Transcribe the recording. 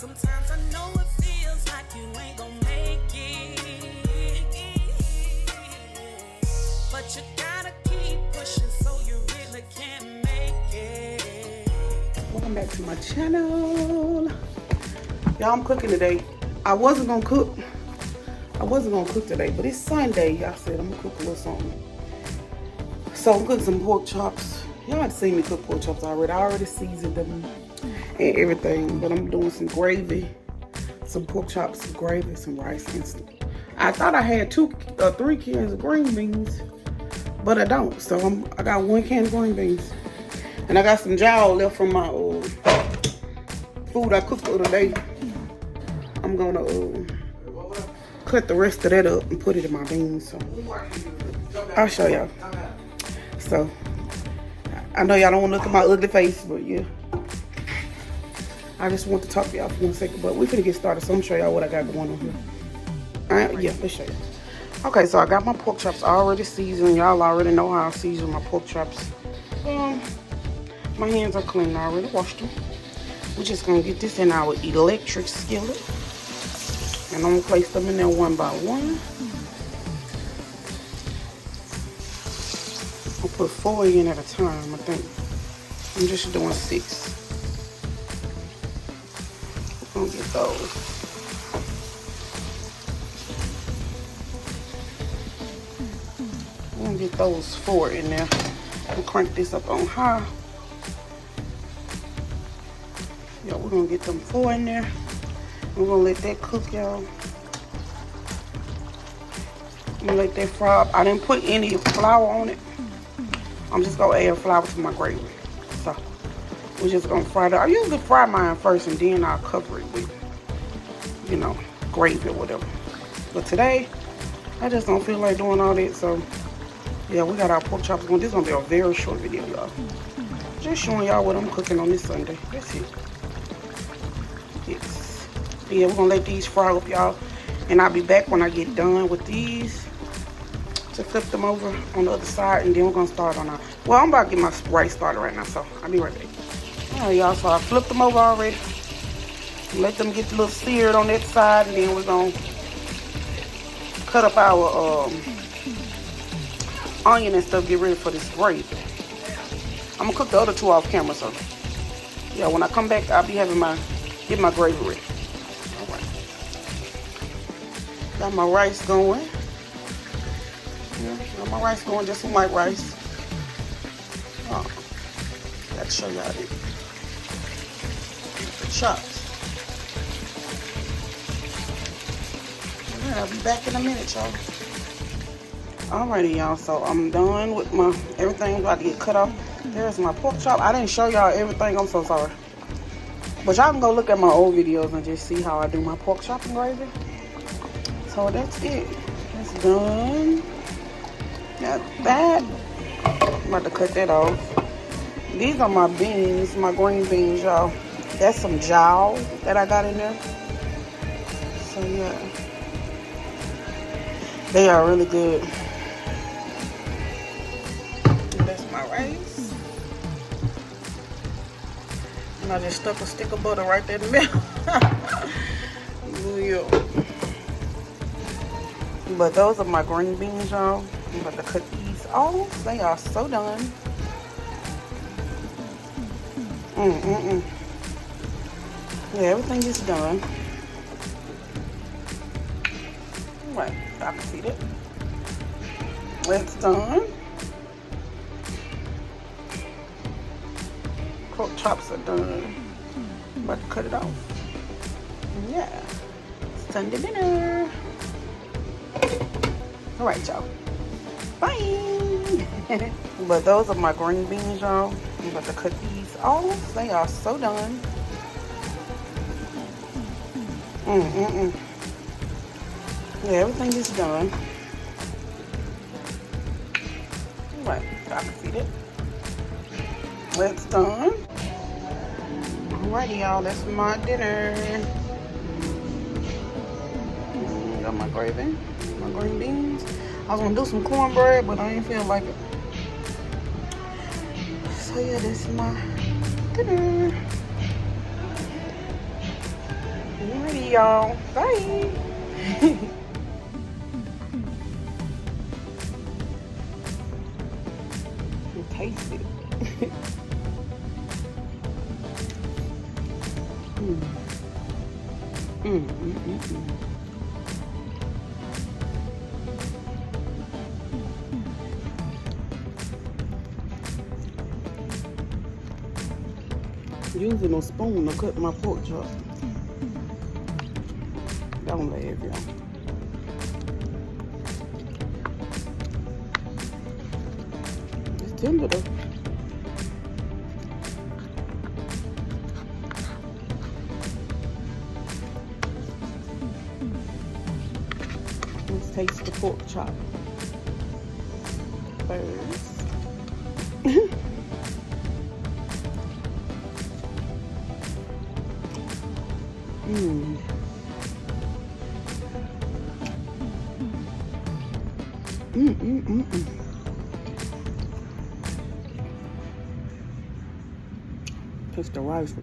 Sometimes I know it feels like you ain't gonna make it, but you gotta keep pushing so you really can make it. Welcome back to my channel. Y'all, I'm cooking today. I wasn't gonna cook today, but it's Sunday. I said I'm gonna cook a little something. So I'm cooking some pork chops. Y'all have seen me cook pork chops already. I already seasoned them and everything, but I'm doing some gravy, some pork chops, some gravy, some rice instant. I thought I had 3 cans of green beans, but I don't. So I got 1 can of green beans, and I got some jowl left from my food I cooked the other day. I'm gonna cut the rest of that up and put it in my beans. So I'll show y'all. So I know y'all don't want to look at my ugly face, but yeah, I just want to talk to y'all for 1 second. But we finna get started, so I'm gonna show y'all what I got going on here. Yeah, let's show you. Okay, so I got my pork chops already seasoned. Y'all already know how I season my pork chops. My hands are clean. I already washed them. We're just gonna get this in our electric skillet, and I'm gonna place them in there one by one. I'll put 4 in at a time, I think. I'm just doing 6. We're gonna get those. We're gonna get those 4 in there. We'll crank this up on high. Yeah, we're gonna get them 4 in there. We're gonna let that cook, y'all. I'm gonna let that fry up. I didn't put any flour on it. I'm just gonna add flour to my gravy. So we're just gonna fry that. I usually fry mine first and then I'll cover it with, you know, gravy or whatever. But today, I just don't feel like doing all that. So yeah, we got our pork chops going. This is gonna be a very short video, y'all. Just showing y'all what I'm cooking on this Sunday. That's it. Yes. Yeah, we're gonna let these fry up, y'all. And I'll be back when I get done with these to flip them over on the other side, and then we're gonna start on our, well, I'm about to get my rice started right now, so I'll be right back. All right, y'all, so I flipped them over already. Let them get a little seared on that side, and then we're gonna cut up our onion and stuff, get ready for this gravy. I'm gonna cook the other 2 off camera, so yeah, when I come back, I'll be having get my gravy ready. All right. Got my rice going. Yeah, got my rice going, just some white rice. Oh, gotta show y'all the chops. Alright, I'll be back in a minute, y'all. Alrighty, y'all, so I'm done with my everything about to get cut off. There's my pork chop. I didn't show y'all everything, I'm so sorry. But y'all can go look at my old videos and just see how I do my pork chop and gravy. So that's it. That's done. Got that. I'm about to cut that off. These are my beans, my green beans, y'all. That's some jowl that I got in there. So yeah, they are really good. And that's my rice. And I just stuck a stick of butter right there in the middle. Yeah. But those are my green beans, y'all. I'm about to cut these off. They are so done. Yeah, everything is done. Right, I can see that. That's done. Pork chops are done. I'm about to cut it off. Yeah, Sunday dinner. All right, y'all. Bye. But those are my green beans, y'all. I'm about to cut these off. They are so done. Yeah, everything is done. Right, I can see that. That's done. Alrighty, y'all, that's my dinner. Got my gravy, my green beans. I was gonna do some cornbread, but I didn't feel like it. So yeah, this is my dinner. y'all. Bye. Taste it. Using a spoon to cut my pork chop. Don't laugh, y'all. It's tender though. Let's taste the pork chop first. Taste the rice.